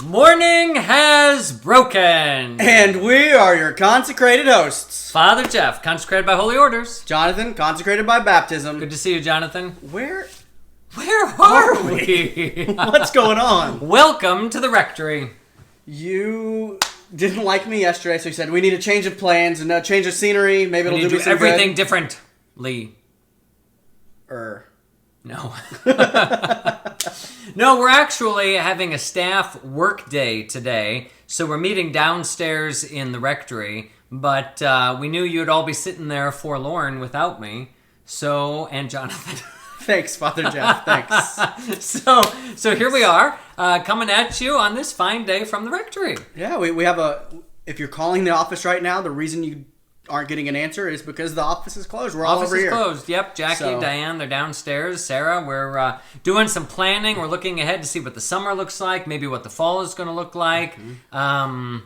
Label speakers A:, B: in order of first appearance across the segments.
A: Morning has broken.
B: And we are your consecrated hosts.
A: Father Jeff, consecrated by holy orders.
B: Jonathan, consecrated by baptism.
A: Good to see you, Jonathan.
B: Where
A: are we?
B: What's going on?
A: Welcome to the rectory.
B: You didn't like me yesterday, so you said we need a change of plans and a change of scenery. Maybe it'll do me some
A: everything
B: good.
A: differently. No. No, we're actually having a staff work day today, so we're meeting downstairs in the rectory, but we knew you'd all be sitting there forlorn without me, and Jonathan.
B: Thanks, Father Jeff, thanks.
A: So here we are, coming at you on this fine day from the rectory.
B: Yeah, we have if you're calling the office right now, the reason you aren't getting an answer is because the office is closed. We're all over here.
A: Office is closed. Yep. Jackie, Diane, they're downstairs. Sarah, we're doing some planning. We're looking ahead to see what the summer looks like, maybe what the fall is going to look like. Mm-hmm.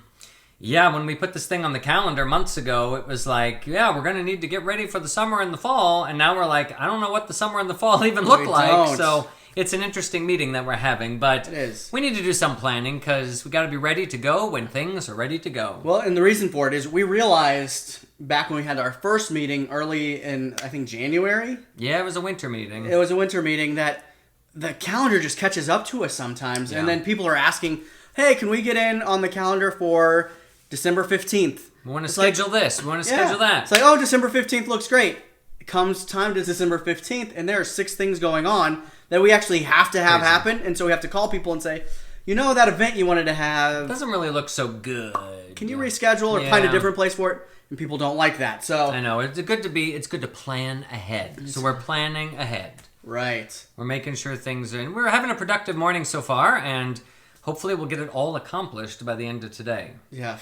A: Yeah, when we put this thing on the calendar months ago, it was like, we're going to need to get ready for the summer and the fall. And now we're like, I don't know what the summer and the fall even look like. Don't. So it's an interesting meeting that we're having, but we need to do some planning because we got to be ready to go when things are ready to go.
B: Well, and the reason for it is we realized back when we had our first meeting early in, I think, January.
A: Yeah, it was a winter meeting.
B: It was a winter meeting that the calendar just catches up to us sometimes. Yeah. And then people are asking, hey, can we get in on the calendar for December 15th?
A: We want to schedule this. We want to schedule that.
B: It's like, oh, December 15th looks great. It comes time to December 15th, and there are 6 things going on that we actually have to have happen. And so we have to call people and say, that event you wanted to have
A: doesn't really look so good.
B: Can you reschedule or find a different place for it? And people don't like that. So
A: I know it's good to plan ahead. So we're planning ahead.
B: Right.
A: We're making sure things are. And we're having a productive morning so far, and hopefully we'll get it all accomplished by the end of today.
B: Yeah.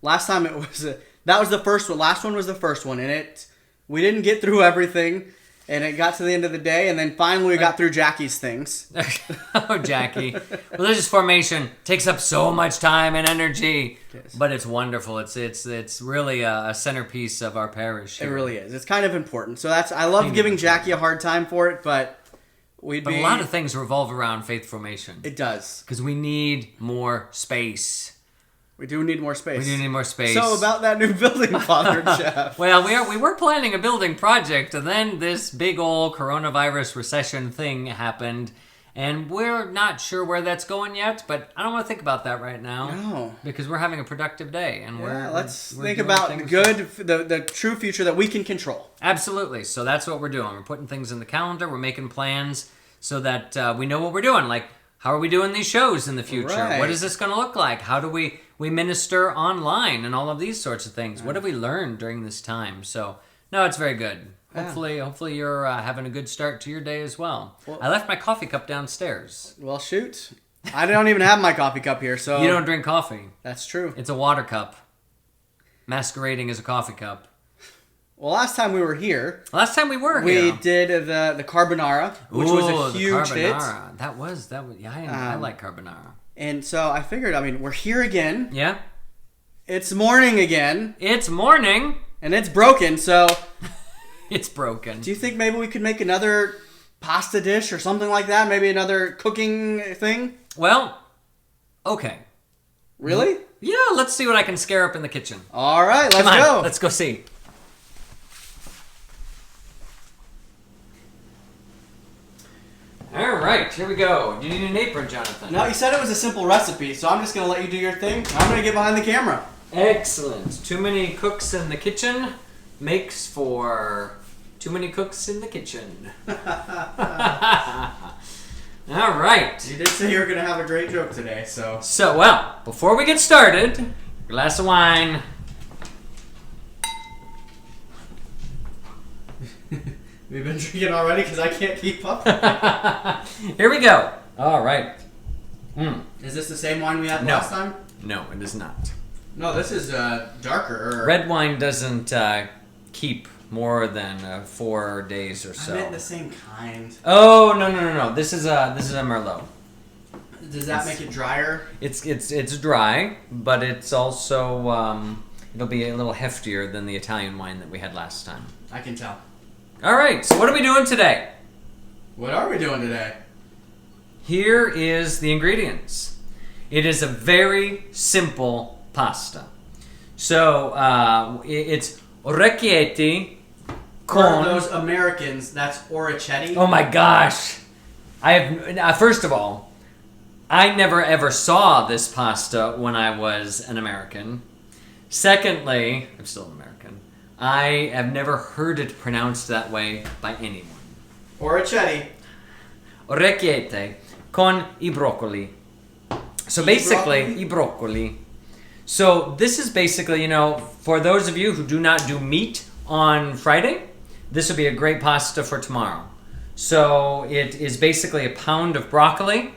B: Last time that was the first one. Last one was the first one, and we didn't get through everything. And it got to the end of the day, and then finally we got through Jackie's things.
A: Oh, Jackie. Religious formation takes up so much time and energy, but it's wonderful. It's really a centerpiece of our parish here.
B: It really is. It's kind of important. So I love giving Jackie a hard time for it, but
A: a lot of things revolve around faith formation.
B: It does.
A: Because we need more space.
B: We do need more space.
A: So
B: about that new building, Father Jeff.
A: Well, we were planning a building project, and then this big old coronavirus recession thing happened, and we're not sure where that's going yet. But I don't want to think about that right now.
B: No,
A: because we're having a productive day, and
B: let's think about the true future that we can control.
A: Absolutely. So that's what we're doing. We're putting things in the calendar. We're making plans so that we know what we're doing. Like, how are we doing these shows in the future? Right. What is this going to look like? How do we minister online and all of these sorts of things? What have we learned during this time? So, no, it's very good. Yeah. Hopefully you're having a good start to your day as well. I left my coffee cup downstairs.
B: Well, shoot. I don't even have my coffee cup here, so...
A: You don't drink coffee.
B: That's true.
A: It's a water cup. Masquerading as a coffee cup.
B: Well, last time we were here...
A: We
B: did the carbonara, which was a huge hit.
A: That was I like carbonara.
B: And so I figured, we're here again.
A: Yeah.
B: It's morning again.
A: It's morning.
B: And it's broken, so...
A: It's broken.
B: Do you think maybe we could make another pasta dish or something like that? Maybe another cooking thing?
A: Well, okay.
B: Really?
A: Yeah, let's see what I can scare up in the kitchen.
B: All right, let's go.
A: Let's go see. All right, here we go. You need an apron, Jonathan.
B: No, you said it was a simple recipe, so I'm just going to let you do your thing. I'm going to get behind the camera.
A: Excellent. Too many cooks in the kitchen makes for too many cooks in the kitchen. All right.
B: You did say you were going to have a great joke today, so...
A: Well, before we get started, a glass of wine.
B: We've been drinking already because I can't keep up.
A: Here we go. All right.
B: Is this the same wine we had last time?
A: No, it is not.
B: No, this is darker.
A: Red wine doesn't keep more than 4 days or so.
B: I meant the same kind.
A: Oh no! This is a Merlot.
B: Does that make it drier?
A: It's dry, but it's also it'll be a little heftier than the Italian wine that we had last time.
B: I can tell.
A: All right, so what are we doing today?
B: What are we doing today?
A: Here is the ingredients. It is a very simple pasta. So it's orecchiette
B: For
A: con.
B: those Americans, that's orecchiette.
A: Oh my gosh! I have first of all, I never ever saw this pasta when I was an American. Secondly, I'm still an American. I have never heard it pronounced that way by anyone.
B: Orecchiette.
A: Orecchiette con I broccoli. So basically, I broccoli. So this is basically, for those of you who do not do meat on Friday, this would be a great pasta for tomorrow. So it is basically a pound of broccoli,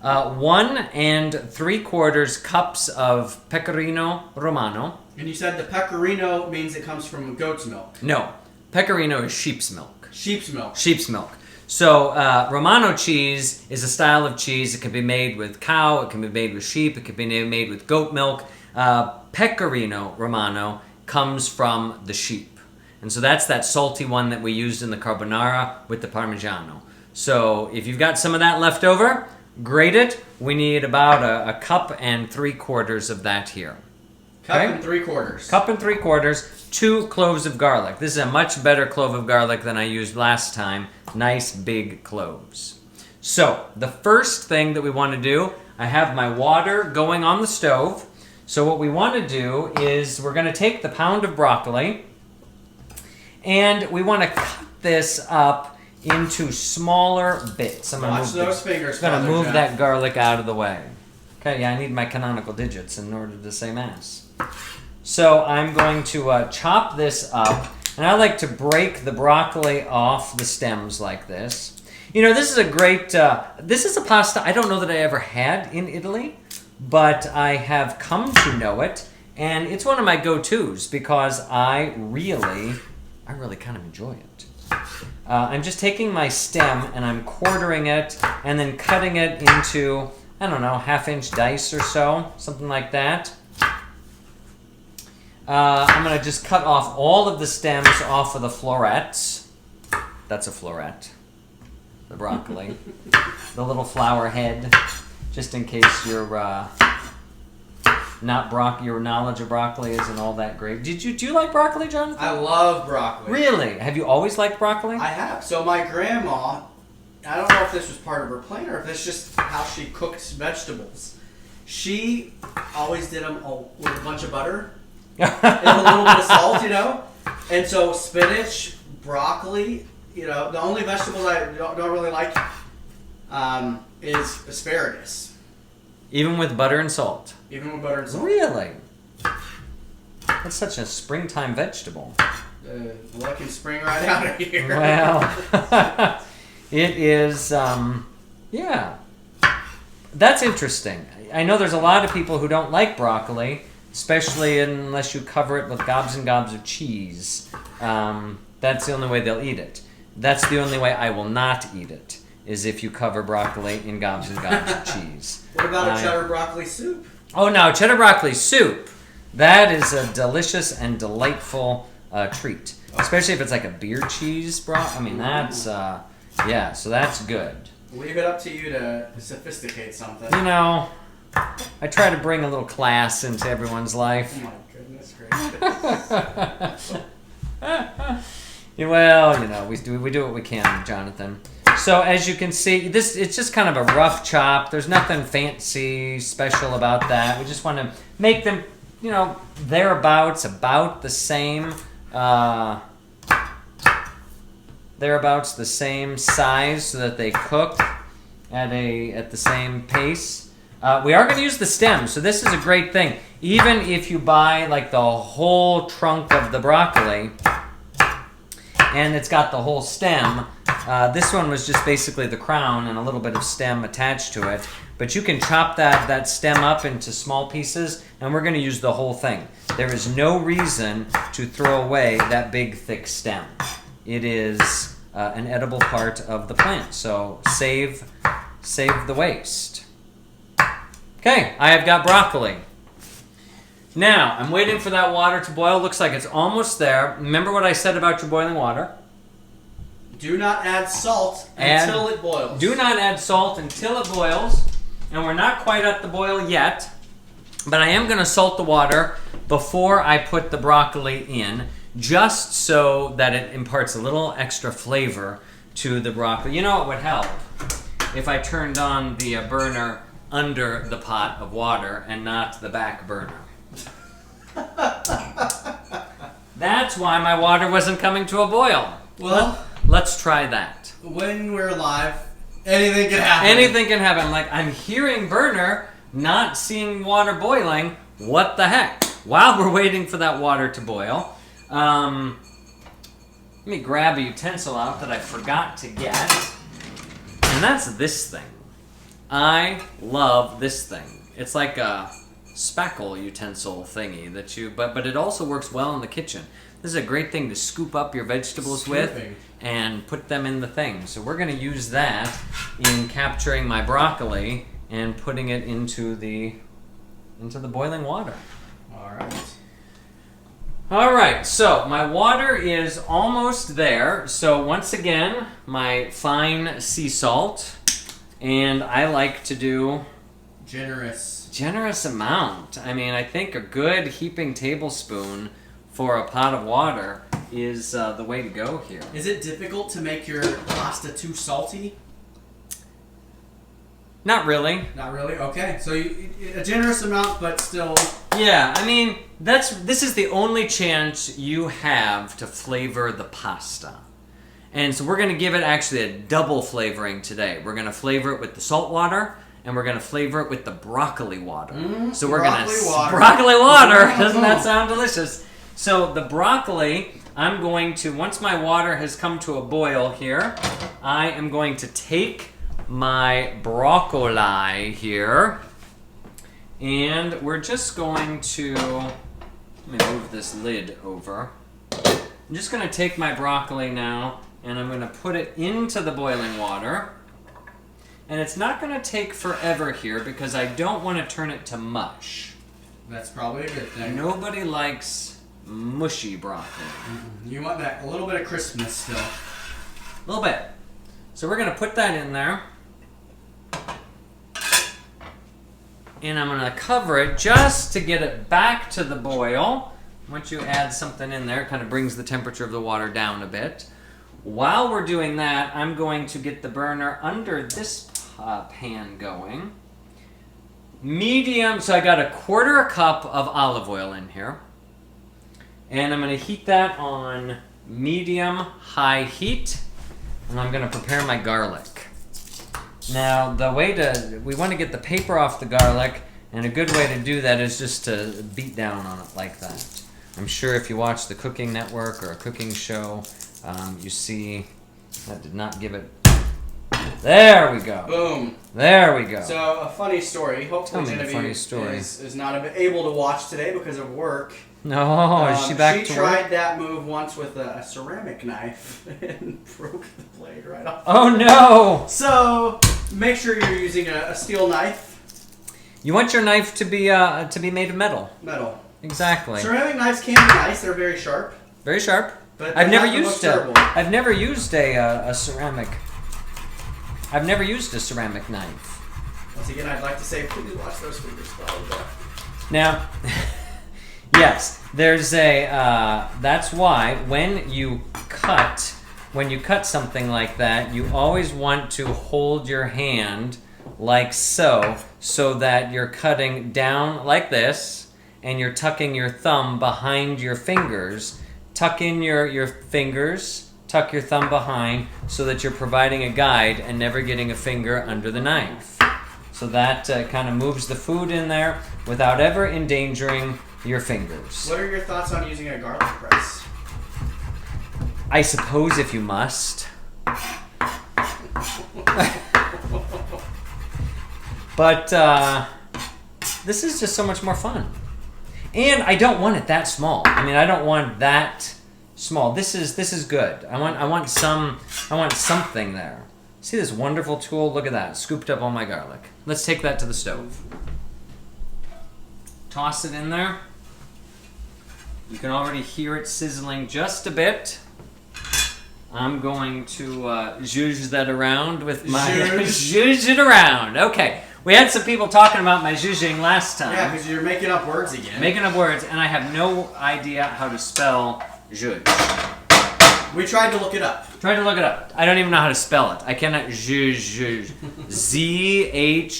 A: 1 3/4 cups of pecorino romano.
B: And you said the pecorino means it comes from goat's milk.
A: No, pecorino is sheep's milk.
B: Sheep's milk.
A: Sheep's milk. So Romano cheese is a style of cheese. It can be made with cow. It can be made with sheep. It can be made with goat milk. Pecorino Romano comes from the sheep. And so that's that salty one that we used in the carbonara with the Parmigiano. So if you've got some of that left over, grate it. We need about a cup and 3/4 of that here.
B: Cup and 3/4.
A: Cup and 3/4, 2 cloves of garlic. This is a much better clove of garlic than I used last time. Nice big cloves. So the first thing that we want to do, I have my water going on the stove. So what we want to do is we're going to take the pound of broccoli and we want to cut this up into smaller bits. I'm
B: Watch those fingers.
A: going to move that garlic out of the way. Okay, yeah, I need my canonical digits in order to say mass. So I'm going to chop this up, and I like to break the broccoli off the stems like this. This is a great, this is a pasta I don't know that I ever had in Italy, but I have come to know it, and it's one of my go-tos because I really kind of enjoy it. I'm just taking my stem and I'm quartering it and then cutting it into, I don't know, 1/2-inch dice or so, something like that. I'm going to just cut off all of the stems off of the florets. That's a floret. The broccoli. The little flower head. Just in case your knowledge of broccoli isn't all that great. Do you like broccoli, Jonathan?
B: I love broccoli.
A: Really? Have you always liked broccoli?
B: I have. So my grandma, I don't know if this was part of her plan or if it's just how she cooks vegetables. She always did them with a bunch of butter. And a little bit of salt, And so spinach, broccoli, the only vegetables I don't really like is asparagus.
A: Even with butter and salt?
B: Even with butter and salt.
A: Really? That's such a springtime vegetable.
B: Luck and spring right out of here.
A: Well, it is, yeah. That's interesting. I know there's a lot of people who don't like broccoli, especially unless you cover it with gobs and gobs of cheese. That's the only way they'll eat it. That's the only way I will not eat it, is if you cover broccoli in gobs and gobs of cheese.
B: What about a cheddar broccoli soup?
A: Oh, no, cheddar broccoli soup. That is a delicious and delightful treat. Especially if it's like a beer cheese broth. I mean, that's, yeah, so that's good.
B: Leave it up to you to sophisticate something.
A: I try to bring a little class into everyone's life.
B: Oh my goodness gracious.
A: Well, we do what we can, Jonathan. So as you can see, it's just kind of a rough chop. There's nothing fancy, special about that. We just want to make them, thereabouts, about the same, thereabouts the same size, so that they cook at the same pace. We are going to use the stem, so this is a great thing. Even if you buy like the whole trunk of the broccoli and it's got the whole stem, this one was just basically the crown and a little bit of stem attached to it. But you can chop that stem up into small pieces, and we're going to use the whole thing. There is no reason to throw away that big, thick stem. It is an edible part of the plant, so save the waste. Okay, I have got broccoli. Now, I'm waiting for that water to boil. Looks like it's almost there. Remember what I said about your boiling water?
B: Do not add salt until it boils.
A: Do not add salt until it boils. And we're not quite at the boil yet, but I am going to salt the water before I put the broccoli in, just so that it imparts a little extra flavor to the broccoli. You know what would help? If I turned on the burner under the pot of water and not the back burner. That's why my water wasn't coming to a boil.
B: Well,
A: let's try that.
B: When we're live, anything can happen.
A: Anything can happen. I'm like, I'm hearing burner, not seeing water boiling. What the heck? While we're waiting for that water to boil, let me grab a utensil out that I forgot to get. And that's this thing. I love this thing. It's like a spackle utensil thingy that you, but it also works well in the kitchen. This is a great thing to scoop up your vegetables with and put them in the thing. So we're going to use that in capturing my broccoli and putting it into the boiling water. All right, so my water is almost there. So once again, my fine sea salt, and I like to do generous amount. I mean, I think a good heaping tablespoon for a pot of water is the way to go here.
B: Is it difficult to make your pasta too salty?
A: Not really.
B: Not really? Okay. So a generous amount, but still...
A: Yeah, I mean, this is the only chance you have to flavor the pasta. And so we're going to give it actually a double flavoring today. We're going to flavor it with the salt water, and we're going to flavor it with the broccoli water. So we're going to... Broccoli water! Doesn't that sound delicious? So the broccoli, I'm going to, once my water has come to a boil here, I am going to take my broccoli here, and we're just going to, let me move this lid over. I'm just going to take my broccoli now, and I'm going to put it into the boiling water. And it's not going to take forever here because I don't want to turn it to mush.
B: That's probably a good thing.
A: Nobody likes mushy broccoli.
B: You want that, a little bit of crispness still.
A: A little bit. So we're going to put that in there. And I'm going to cover it just to get it back to the boil. Once you add something in there, it kind of brings the temperature of the water down a bit. While we're doing that, I'm going to get the burner under this pan going. Medium, so I got a 1/4 cup of olive oil in here. And I'm going to heat that on medium-high heat. And I'm going to prepare my garlic. Now, we want to get the paper off the garlic, and a good way to do that is just to beat down on it like that. I'm sure if you watch the Cooking Network or a cooking show, you see that did not give it. There we go.
B: Boom.
A: There we go.
B: So, a funny story. Hopefully Genevieve is not able to watch today because of work.
A: No, is she back to work?
B: She tried that move once with a ceramic knife and broke the blade right off.
A: Oh no!
B: So, make sure you're using a steel knife.
A: You want your knife to be made of metal.
B: Metal.
A: Exactly.
B: Ceramic knives can be nice. They're very sharp.
A: Very sharp.
B: But
A: I've never used a ceramic. I've never used a ceramic knife.
B: Once again, I'd like to say, please watch those fingers.
A: Now, yes, there's that's why when you cut something like that, you always want to hold your hand like so that you're cutting down like this, and you're tucking your thumb behind your fingers. Tuck in your fingers, tuck your thumb behind, so that you're providing a guide and never getting a finger under the knife. So that kind of moves the food in there without ever endangering your fingers.
B: What are your thoughts on using a garlic press?
A: I suppose if you must. But this is just so much more fun. And I don't want it that small. I mean, I don't want that small. This is good. I want something there. See this wonderful tool? Look at that. Scooped up all my garlic. Let's take that to the stove. Toss it in there. You can already hear it sizzling just a bit. I'm going to zhuzh that around with my... zhuzh it around. Okay. We had some people talking about my zhuzhing last time.
B: Yeah, because you're making up words again.
A: Making up words, and I have no idea how to spell zhuzh.
B: We tried to look it up.
A: Try to look it up. I don't even know how to spell it. I cannot zhuzh. Z-H-J-U-G-J-Z-H.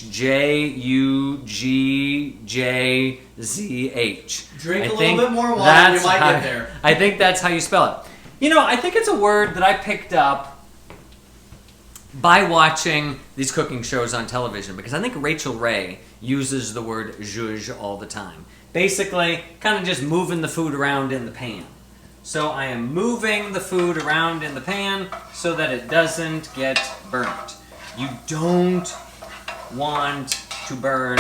B: Drink a little bit more water and you might get there.
A: I think that's how you spell it. You know, I think it's a word that I picked up by watching these cooking shows on television, because I think Rachel Ray uses the word zhuzh all the time. Basically, kind of just moving the food around in the pan. So I am moving the food around in the pan so that it doesn't get burnt. You don't want to burn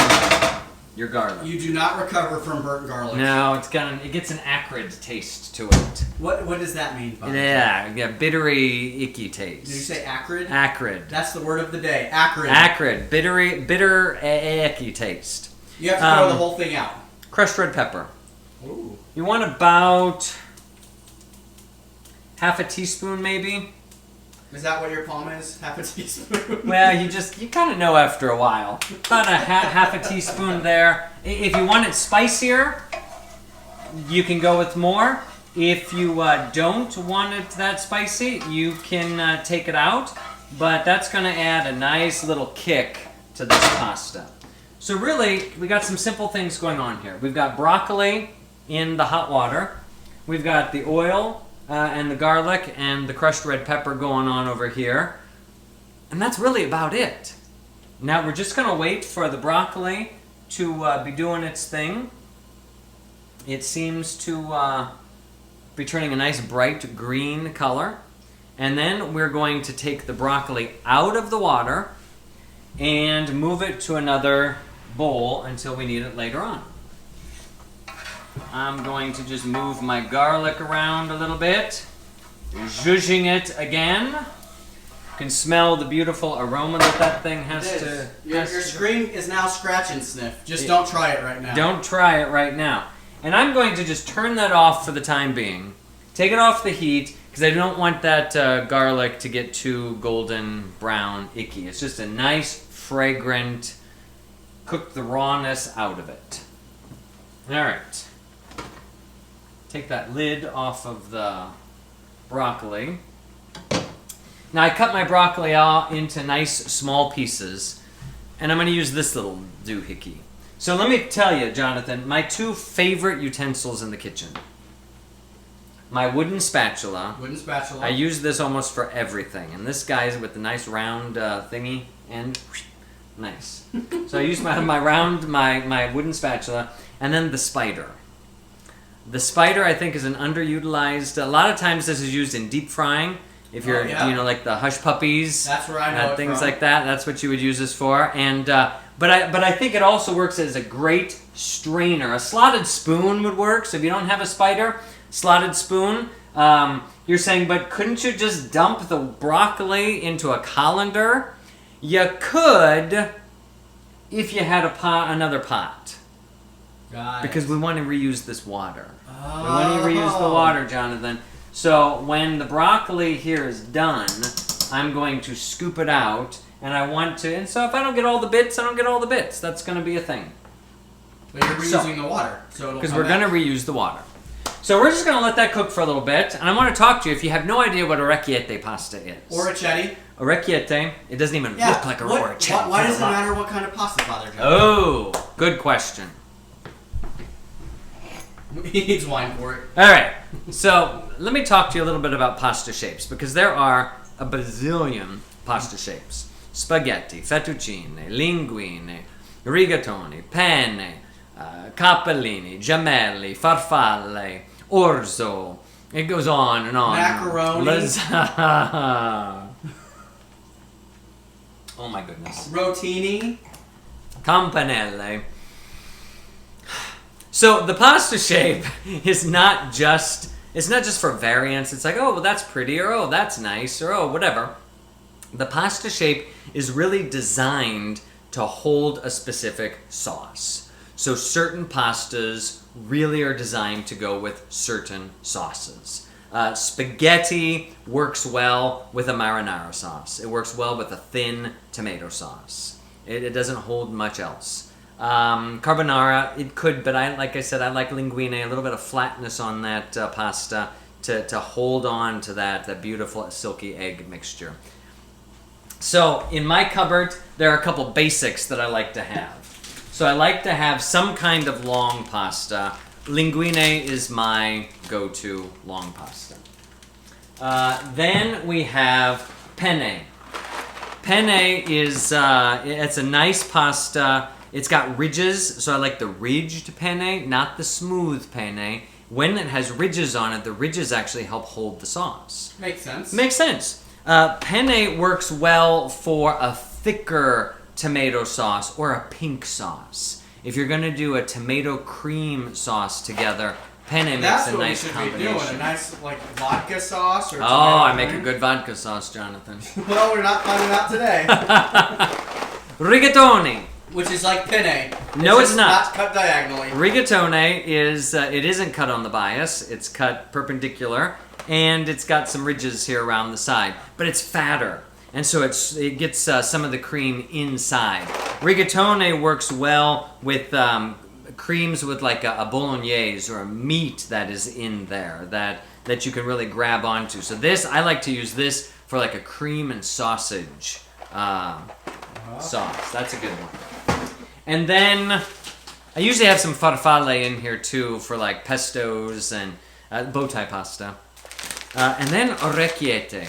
A: your garlic.
B: You do not recover from burnt garlic.
A: No, it gets an acrid taste to it.
B: What does that mean?
A: Yeah, bittery, icky taste.
B: Did you say acrid?
A: Acrid.
B: That's the word of the day. Acrid.
A: Acrid, bitter, icky taste.
B: You have to throw the whole thing out.
A: Crushed red pepper.
B: Ooh.
A: You want about half a teaspoon, maybe.
B: Is that what your palm is? Half a teaspoon?
A: Well, you kind of know after a while. About a half a teaspoon there. If you want it spicier, you can go with more. If you don't want it that spicy, you can take it out. But that's going to add a nice little kick to this pasta. So really, we got some simple things going on here. We've got broccoli in the hot water. We've got the oil and the garlic and the crushed red pepper going on over here. And that's really about it. Now we're just going to wait for the broccoli to be doing its thing. It seems to be turning a nice bright green color. And then we're going to take the broccoli out of the water and move it to another bowl until we need it later on. I'm going to just move my garlic around a little bit, zhuzhing it again. You can smell the beautiful aroma that thing has to...
B: Your screen is now scratch and sniff. Just don't try it right now.
A: Don't try it right now. And I'm going to just turn that off for the time being. Take it off the heat, because I don't want that garlic to get too golden brown, icky. It's just a nice, fragrant, cook the rawness out of it. All right. Take that lid off of the broccoli. Now I cut my broccoli out into nice small pieces, and I'm going to use this little doohickey. So let me tell you, Jonathan, my two favorite utensils in the kitchen. My wooden spatula.
B: Wooden spatula.
A: I use this almost for everything, and this guy's with the nice round thingy end. Nice. So I use my wooden spatula, and then the spider. The spider, I think, is an underutilized. A lot of times, this is used in deep frying. If you're, like the hush puppies,
B: that's where I know it
A: things
B: from.
A: like that. That's what you would use this for. And but I think it also works as a great strainer. A slotted spoon would work. So if you don't have a spider, slotted spoon. You're saying, but couldn't you just dump the broccoli into a colander? You could, if you had another pot.
B: Got it.
A: Because we want to reuse this water. Oh. We want to reuse the water, Jonathan. So when the broccoli here is done, I'm going to scoop it out, and I want to. And so if I don't get all the bits, I don't get all the bits. That's going to be a thing.
B: But you're reusing the water, so
A: because we're going to reuse the water. So we're just going to let that cook for a little bit, and I want to talk to you if you have no idea what orecchiette pasta is.
B: Orecchiette.
A: Orecchiette. It doesn't even look like a orecchiette.
B: Why does it matter what kind of pasta, Father John?
A: Oh, good question.
B: He needs wine for it.
A: All right. So let me talk to you a little bit about pasta shapes, because there are a bazillion pasta shapes. Spaghetti, fettuccine, linguine, rigatoni, penne, capellini, gemelli, farfalle, orzo. It goes on and on.
B: Macaroni.
A: Oh my goodness.
B: Rotini.
A: Campanelle. So the pasta shape is not just for variance. It's like, oh, well, that's pretty, or oh, that's nice, or oh, whatever. The pasta shape is really designed to hold a specific sauce. So certain pastas really are designed to go with certain sauces. Spaghetti works well with a marinara sauce. It works well with a thin tomato sauce. It doesn't hold much else. Carbonara, it could, but like I said, I like linguine, a little bit of flatness on that pasta to hold on to that beautiful silky egg mixture. So in my cupboard, there are a couple basics that I like to have. So I like to have some kind of long pasta. Linguine is my go-to long pasta. Then we have penne. Penne is it's a nice pasta. It's got ridges, so I like the ridged penne, not the smooth penne. When it has ridges on it, the ridges actually help hold the sauce.
B: Makes sense.
A: Makes sense. Penne works well for a thicker tomato sauce or a pink sauce. If you're going to do a tomato cream sauce together, penne makes a nice combination.
B: That's what we should be doing, a nice like vodka sauce or tomato
A: I
B: cream.
A: make a good vodka sauce, Jonathan.
B: Well, we're not finding out today.
A: Rigatoni.
B: Which is like penne.
A: No, it's
B: just
A: not.
B: cut diagonally.
A: Rigatone is, it isn't cut on the bias, it's cut perpendicular, and it's got some ridges here around the side, but it's fatter, and so it gets some of the cream inside. Rigatone works well with creams with like a bolognese or a meat that is in there that you can really grab onto. So I like to use this for like a cream and sausage sauce. That's a good one. And then I usually have some farfalle in here too for like pestos and bow tie pasta. And then orecchiette,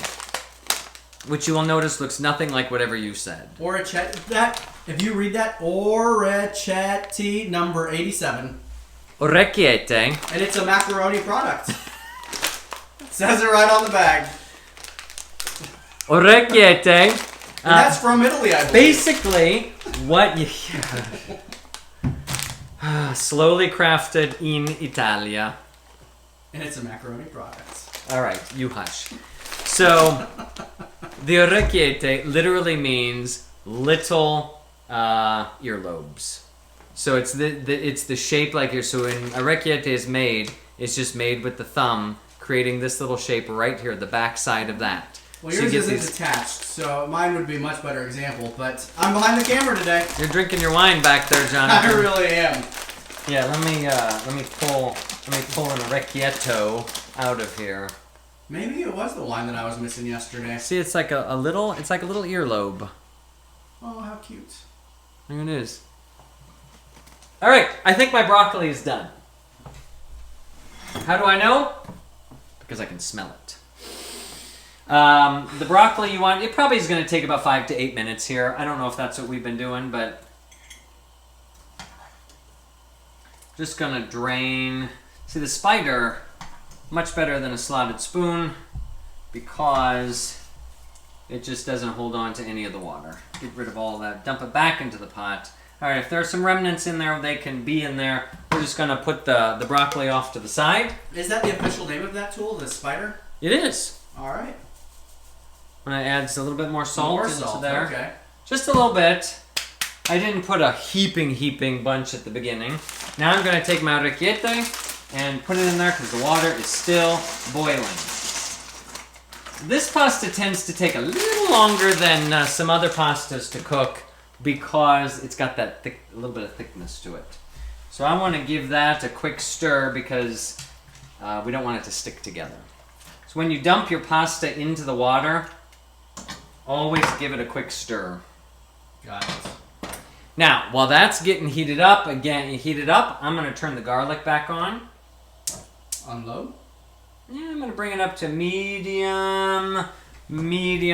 A: which you will notice looks nothing like whatever you said.
B: If you read that, orecchiette number 87.
A: Orecchiette.
B: And it's a macaroni product. It says it right on the bag.
A: Orecchiette.
B: And that's from Italy, I believe.
A: Basically, what you... slowly crafted in Italia.
B: And it's a macaroni product.
A: All right, you hush. So, the orecchiette literally means little earlobes. So it's the shape like your... So when orecchiette is made, it's just made with the thumb, creating this little shape right here, the back side of that.
B: Well, yours isn't detached, so mine would be a much better example, but I'm behind the camera today.
A: You're drinking your wine back there, Jonathan.
B: I really am.
A: Yeah, let me pull an orecchietto out of here.
B: Maybe it was the wine that I was missing yesterday.
A: See, it's like a little earlobe.
B: Oh, how cute.
A: There it is. All right, I think my broccoli is done. How do I know? Because I can smell it. The broccoli you want, it probably is going to take about 5 to 8 minutes here. I don't know if that's what we've been doing, but just going to drain. See, the spider, much better than a slotted spoon because it just doesn't hold on to any of the water. Get rid of all of that. Dump it back into the pot. All right, if there are some remnants in there, they can be in there. We're just going to put the broccoli off to the side.
B: Is that the official name of that tool, the spider?
A: It is.
B: All right.
A: I'm going to add a little bit more salt into there.
B: Okay.
A: Just a little bit. I didn't put a heaping bunch at the beginning. Now I'm going to take my orecchiette and put it in there because the water is still boiling. This pasta tends to take a little longer than some other pastas to cook because it's got that a little bit of thickness to it. So I want to give that a quick stir because we don't want it to stick together. So when you dump your pasta into the water, always give it a quick stir.
B: Got it.
A: Now, while that's getting heated up, I'm going to turn the garlic back on.
B: Unload?
A: Yeah, I'm going to bring it up to medium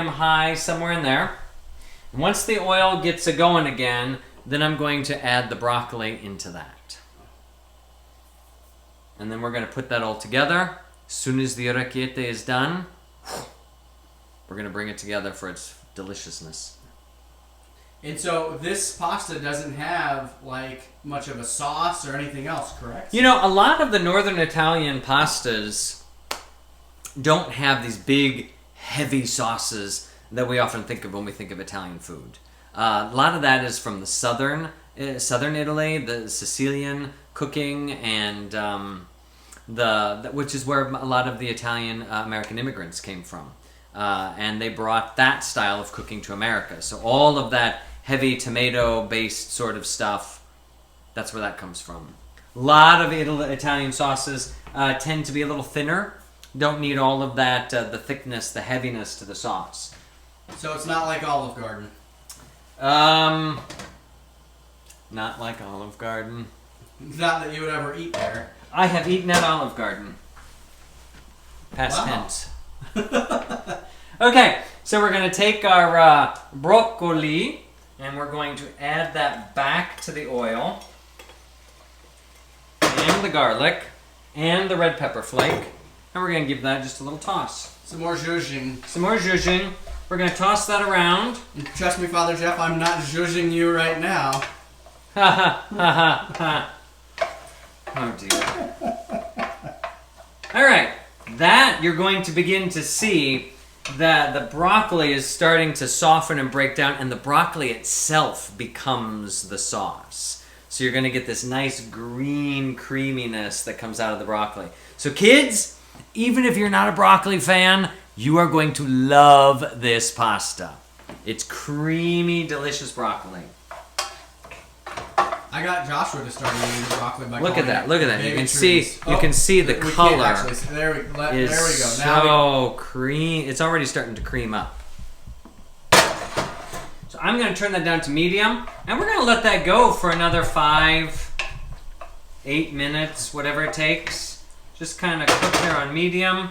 A: high, somewhere in there. And once the oil gets going again, then I'm going to add the broccoli into that. And then we're going to put that all together. As soon as the orecchiette is done, we're going to bring it together for its deliciousness.
B: And so this pasta doesn't have like much of a sauce or anything else, correct?
A: You know, a lot of the northern Italian pastas don't have these big, heavy sauces that we often think of when we think of Italian food. A lot of that is from the southern Italy, the Sicilian cooking, and which is where a lot of the Italian American immigrants came from. And they brought that style of cooking to America. So all of that heavy tomato-based sort of stuff. That's where that comes from. A lot of Italian sauces tend to be a little thinner. Don't need all of that, the thickness, the heaviness to the sauce.
B: So it's not like Olive Garden.
A: Not like Olive Garden.
B: Not that you would ever eat there.
A: I have eaten at Olive Garden. Past tense. Okay, so we're going to take our broccoli and we're going to add that back to the oil and the garlic and the red pepper flake, and we're going to give that just a little toss.
B: Some more zhuzhing.
A: Some more zhuzhing. We're going to toss that around.
B: And trust me, Father Jeff, I'm not zhuzhing you right now.
A: Ha ha ha ha. Oh dear. All right, that you're going to begin to see that the broccoli is starting to soften and break down, and the broccoli itself becomes the sauce. So you're going to get this nice green creaminess that comes out of the broccoli. So kids, even if you're not a broccoli fan, you are going to love this pasta. It's creamy, delicious broccoli.
B: I got Joshua to start eating broccoli by
A: Look at that! Look at that! You can
B: trees.
A: see, you can see the color.
B: There we go.
A: Is
B: Now
A: so cream. It's already starting to cream up. So I'm going to turn that down to medium, and we're going to let that go for another 5, 8 minutes, whatever it takes. Just kind of cook there on medium,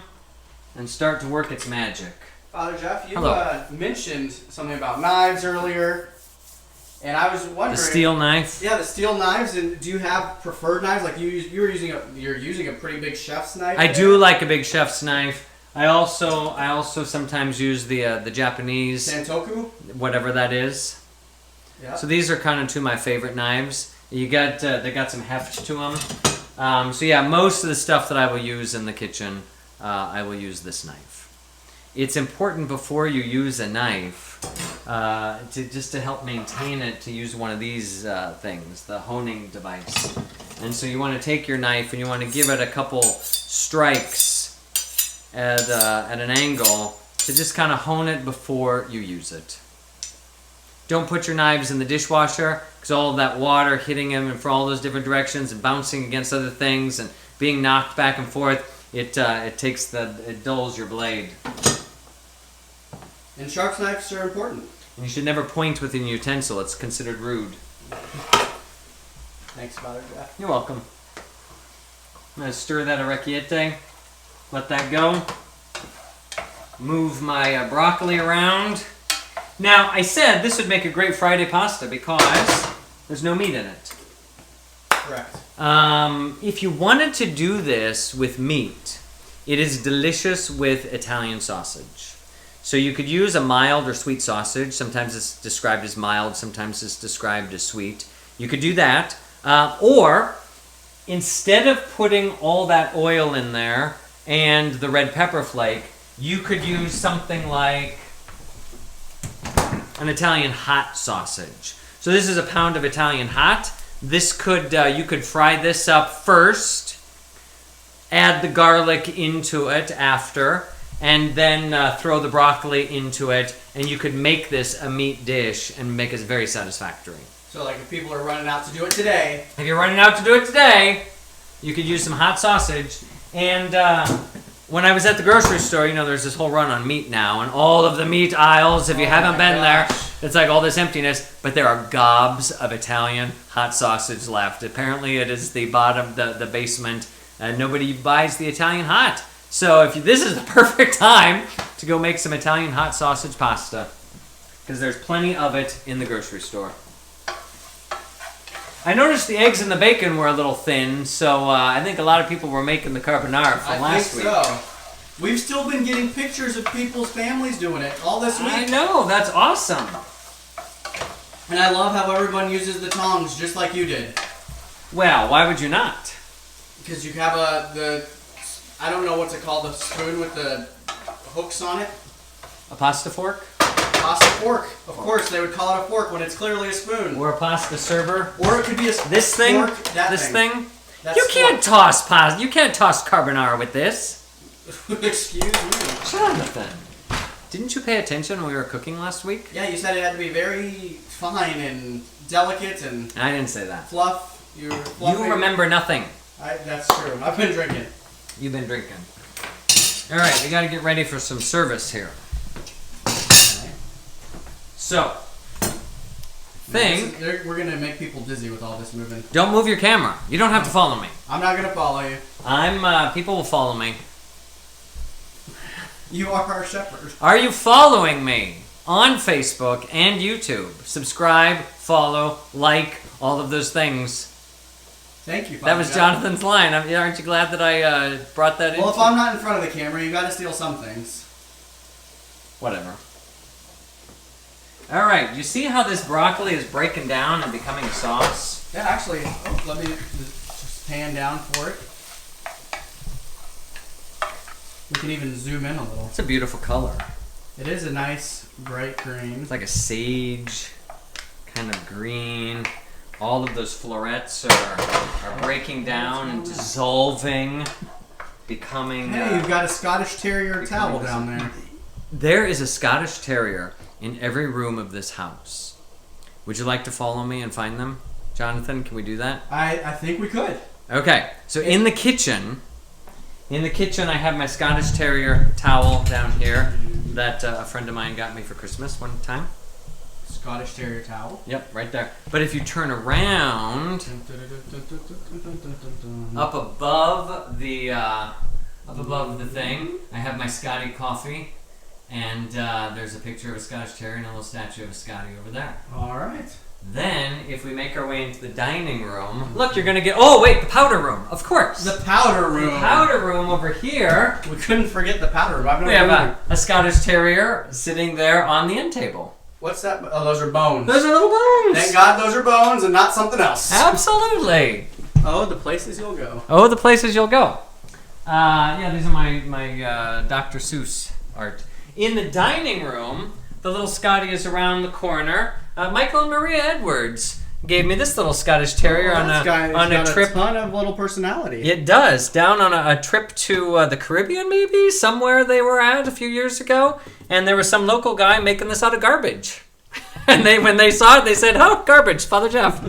A: and start to work its magic.
B: Father Jeff, you
A: Hello.
B: mentioned something about knives earlier. And I was wondering,
A: The steel knife.
B: Yeah, the steel knives. And do you have preferred knives? Like you're using a pretty big chef's knife.
A: I do like a big chef's knife. I also sometimes use the Japanese
B: Santoku,
A: whatever that is.
B: Yeah.
A: So these are kind of two of my favorite knives. You got they got some heft to them. So yeah, most of the stuff that I will use in the kitchen, I will use this knife. It's important before you use a knife to help maintain it, to use one of these things, the honing device. And so you want to take your knife and you want to give it a couple strikes at an angle to just kind of hone it before you use it. Don't put your knives in the dishwasher, because all of that water hitting them and for all those different directions and bouncing against other things and being knocked back and forth, it dulls your blade.
B: And sharp knives are important.
A: And you should never point with an utensil. It's considered rude.
B: Thanks, Father Jeff.
A: You're welcome. I'm going to stir that orecchiette. Let that go. Move my broccoli around. Now, I said this would make a great Friday pasta because there's no meat in it.
B: Correct.
A: If you wanted to do this with meat, it is delicious with Italian sausage. So you could use a mild or sweet sausage. Sometimes it's described as mild, sometimes it's described as sweet. You could do that. Or, instead of putting all that oil in there and the red pepper flake, you could use something like an Italian hot sausage. So this is a pound of Italian hot. This could you could fry this up first, add the garlic into it after, and then throw the broccoli into it, and you could make this a meat dish and make it very satisfactory.
B: So like if people are running out to do it today.
A: If you're running out to do it today, you could use some hot sausage. And when I was at the grocery store, there's this whole run on meat now, and all of the meat aisles, if you haven't been there, it's like all this emptiness, but there are gobs of Italian hot sausage left. Apparently it is the bottom, the basement, and nobody buys the Italian hot. So this is the perfect time to go make some Italian hot sausage pasta, because there's plenty of it in the grocery store. I noticed the eggs and the bacon were a little thin, so I think a lot of people were making the carbonara from last week.
B: I think so. We've still been getting pictures of people's families doing it all this week.
A: I know, that's awesome.
B: And I love how everyone uses the tongs just like you did.
A: Well, why would you not?
B: Because you have I don't know what's it called, the spoon with the hooks on it.
A: A pasta fork?
B: Pasta fork. Of course, they would call it a fork when it's clearly a spoon.
A: Or a pasta server?
B: Or it could be a
A: this thing?
B: fork, this thing.
A: You can't toss pasta. You can't toss carbonara with this.
B: Excuse me.
A: Jonathan. Didn't you pay attention when we were cooking last week?
B: Yeah, you said it had to be very fine and delicate and
A: I didn't say that.
B: fluff. You
A: remember nothing.
B: That's true. I've been drinking.
A: You've been drinking. All right, we got to get ready for some service here. So,
B: we're gonna make people dizzy with all this moving.
A: Don't move your camera. You don't have to follow me.
B: I'm not gonna follow you.
A: People will follow me.
B: You are our shepherd.
A: Are you following me on Facebook and YouTube? Subscribe, follow, like, all of those things.
B: Thank you.
A: That was Jonathan's line. Aren't you glad that I brought that in?
B: Well, if I'm not in front of the camera, you gotta steal some things.
A: Whatever. All right, you see how this broccoli is breaking down and becoming a sauce?
B: Yeah, actually, let me just pan down for it. We can even zoom in a little.
A: It's a beautiful color.
B: It is a nice bright green.
A: It's like a sage kind of green. All of those florets are breaking down and dissolving, becoming...
B: Hey, you've got a Scottish Terrier towel down there.
A: There is a Scottish Terrier in every room of this house. Would you like to follow me and find them? Jonathan, can we do that?
B: I think we could.
A: Okay, so in the kitchen, I have my Scottish Terrier towel down here that a friend of mine got me for Christmas one time.
B: Scottish Terrier towel?
A: Yep, right there. But if you turn around, up above the thing, I have my Scotty coffee. And there's a picture of a Scottish Terrier and a little statue of a Scotty over there.
B: All right.
A: Then, if we make our way into the dining room, look, you're going to get... Oh, wait, the powder room, of course.
B: The powder room.
A: The powder room over here.
B: We couldn't forget the powder room.
A: We have a Scottish Terrier sitting there on the end table.
B: What's that? Oh, those are bones.
A: Those are little bones.
B: Thank God those are bones and not something else.
A: Absolutely.
B: Oh, the places you'll go.
A: Oh, the places you'll go. Yeah, these are my Dr. Seuss art. In the dining room, the little Scotty is around the corner. Michael and Maria Edwards gave me this little Scottish Terrier on a trip.
B: A ton of little personality.
A: It does. Down on a trip to the Caribbean, maybe somewhere they were at a few years ago, and there was some local guy making this out of garbage. And when they saw it, they said, "Oh, garbage, Father Jeff."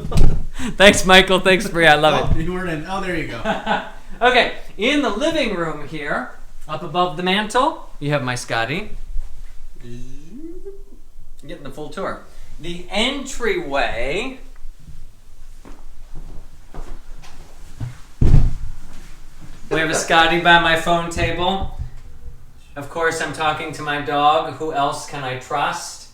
A: Thanks, Michael. Thanks, Maria. I love it.
B: You weren't in. Oh, there you go.
A: Okay, in the living room here, up above the mantle, you have my Scotty. Getting the full tour. The entryway. We have a Scotty by my phone table. Of course, I'm talking to my dog. Who else can I trust?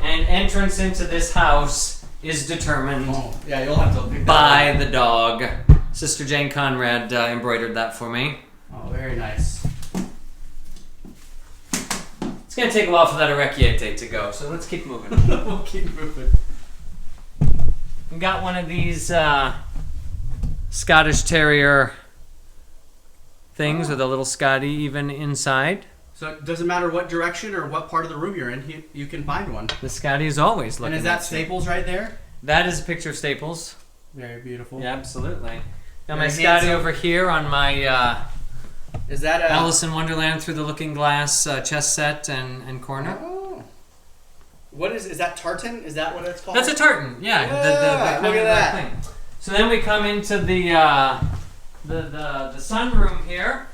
A: And entrance into this house is determined
B: you'll have to pick
A: by the dog. Sister Jane Conrad embroidered that for me.
B: Oh, very nice.
A: It's going to take a while for that orecchiette to go, so let's keep moving.
B: We'll keep moving.
A: We got one of these Scottish Terrier things with a little Scotty even inside.
B: So it doesn't matter what direction or what part of the room you're in, you can find one.
A: The Scotty is always looking.
B: And is that Staples right there?
A: That is a picture of Staples.
B: Very beautiful.
A: Yeah, absolutely. Now my Scotty over here on my
B: is that
A: Alice in Wonderland Through the Looking Glass chess set and corner.
B: Oh. What is that tartan? Is that what it's called?
A: That's a tartan. Yeah.
B: Look at that.
A: Thing. So then we come into the sunroom here,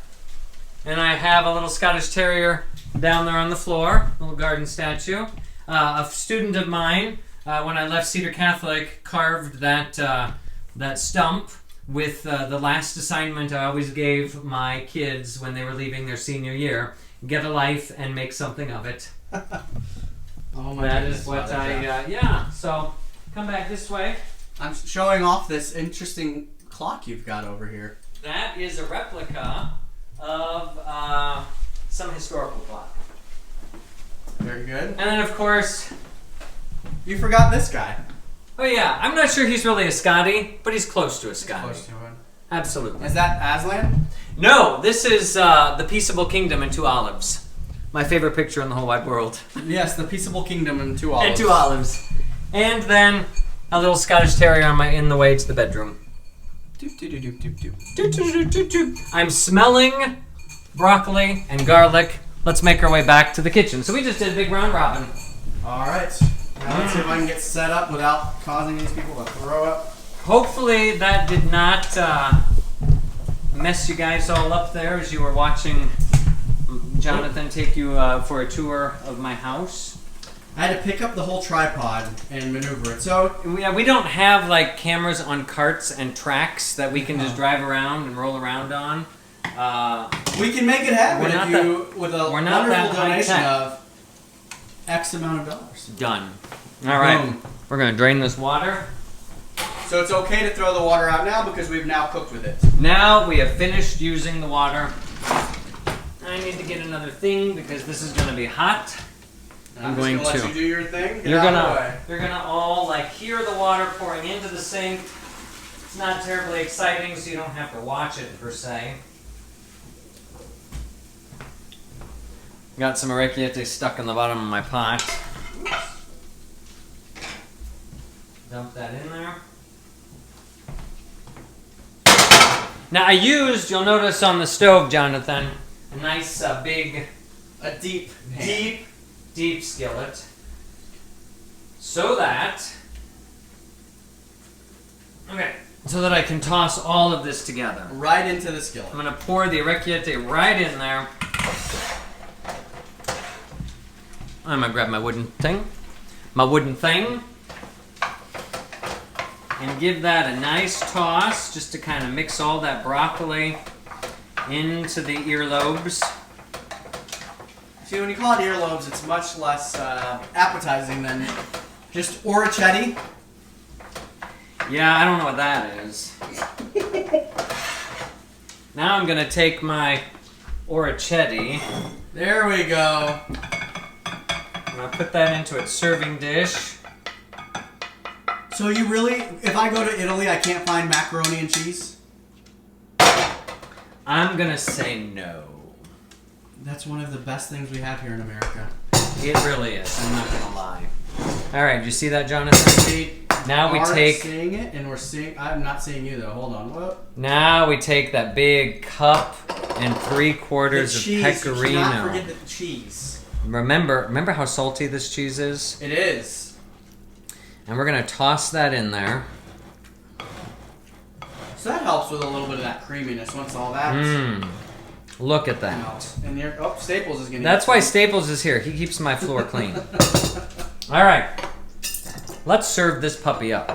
A: and I have a little Scottish Terrier down there on the floor, little garden statue. A student of mine, when I left Cedar Catholic, carved that stump with the last assignment I always gave my kids when they were leaving their senior year: get a life and make something of it.
B: Oh my
A: That
B: goodness,
A: is what
B: Father
A: so come back this way.
B: I'm showing off this interesting clock you've got over here.
A: That is a replica of some historical clock.
B: Very good.
A: And then, of course...
B: You forgot this guy.
A: Oh, yeah. I'm not sure he's really a Scotty, but he's close to a Scotty.
B: Close to it.
A: Absolutely.
B: Is that Aslan?
A: No, this is The Peaceable Kingdom and Two Olives. My favorite picture in the whole wide world.
B: Yes, The Peaceable Kingdom and Two Olives.
A: And Two Olives. And then a little Scottish Terrier in the way to the bedroom. I'm smelling broccoli and garlic. let's make our way back to the kitchen. So we just did a big round robin.
B: All right. Now let's see if I can get set up without causing these people to throw up.
A: Hopefully that did not mess you guys all up there as you were watching Jonathan take you for a tour of my house.
B: I had to pick up the whole tripod and maneuver it. So
A: we don't have like cameras on carts and tracks that we can just drive around and roll around on.
B: We can make it happen with a
A: wonderful
B: donation of X amount of dollars.
A: Done. All right.
B: Boom.
A: We're going to drain this water.
B: So it's okay to throw the water out now because we've now cooked with it.
A: Now we have finished using the water. I need to get another thing because this is going to be hot.
B: I'm going to let you do your thing.
A: You're gonna all like hear the water pouring into the sink. It's not terribly exciting, so you don't have to watch it per se. Got some orecchiette stuck in the bottom of my pot. Dump that in there. Now I used, you'll notice on the stove, Jonathan, a nice big, deep skillet, so that I can toss all of this together.
B: Right into the skillet.
A: I'm going to pour the orecchiette right in there. I'm going to grab my wooden thing, and give that a nice toss just to kind of mix all that broccoli into the earlobes.
B: See, when you call it earlobes, it's much less appetizing than just orecchiette.
A: Yeah, I don't know what that is. Now I'm going to take my orecchiette.
B: There we go.
A: I'm going to put that into its serving dish.
B: So you really, if I go to Italy, I can't find macaroni and cheese?
A: I'm going to say no.
B: That's one of the best things we have here in America.
A: It really is. I'm not going to lie. All right, did you see that, Jonathan? Now we take...
B: seeing it, and we're seeing... I'm not seeing you, though. Hold on. Whoa.
A: Now we take that big cup and 3/4 of pecorino.
B: You cannot forget the cheese.
A: Remember how salty this cheese is?
B: It is.
A: And we're going to toss that in there.
B: So that helps with a little bit of that creaminess once all that...
A: Look at that.
B: And Staples is going to...
A: That's why Staples is here. He keeps my floor clean. All right. Let's serve this puppy up.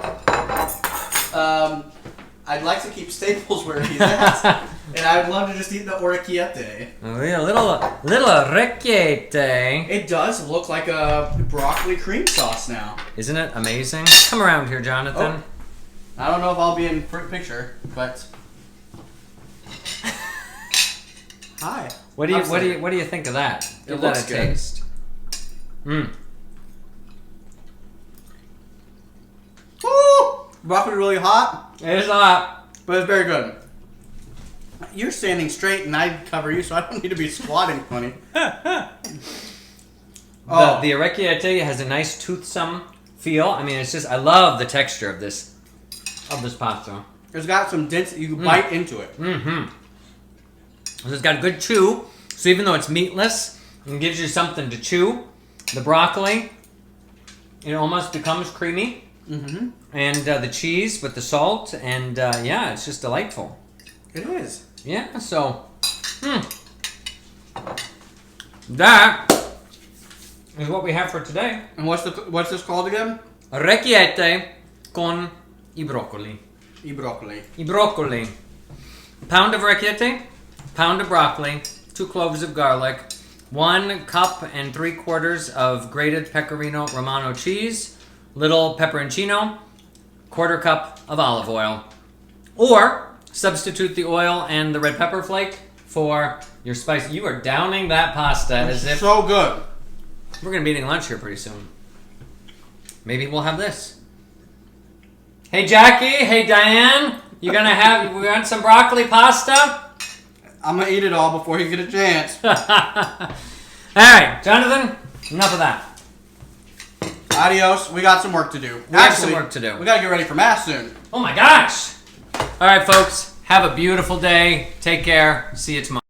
B: I'd like to keep Staples where he's at. And I would love to just eat the orecchiette.
A: Oh, yeah, little orecchiette.
B: It does look like a broccoli cream sauce now.
A: Isn't it amazing? Come around here, Jonathan.
B: Oh. I don't know if I'll be in picture, but... Hi.
A: What do you think of that? Give that a taste.
B: Woo! Broccoli really hot.
A: It is hot,
B: but it's very good. You're standing straight, and I cover you, so I don't need to be squatting funny.
A: The orecchiette has a nice toothsome feel. I mean, it's just I love the texture of this pasta.
B: It's got some density. You can bite into it.
A: So it's got a good chew. So even though it's meatless, it gives you something to chew. The broccoli, it almost becomes creamy. And the cheese with the salt, and yeah, it's just delightful.
B: It is.
A: Yeah, so that is what we have for today.
B: And what's this called again?
A: Orecchiette con I broccoli.
B: I broccoli.
A: I broccoli. Pound of orecchiette, pound of broccoli, 2 cloves of garlic, 1 cup and 3/4 of grated pecorino romano cheese, little pepperoncino, 1/4 cup of olive oil. Or substitute the oil and the red pepper flake for your spice. You are downing that pasta as if...
B: So good.
A: We're going to be eating lunch here pretty soon. Maybe we'll have this. Hey, Jackie. Hey, Diane. We want some broccoli pasta?
B: I'm going to eat it all before you get a chance.
A: All right, Jonathan, enough of that.
B: Adios. We got some work to do.
A: We got some work to do.
B: We got to get ready for Mass soon.
A: Oh, my gosh. All right, folks. Have a beautiful day. Take care. See you tomorrow.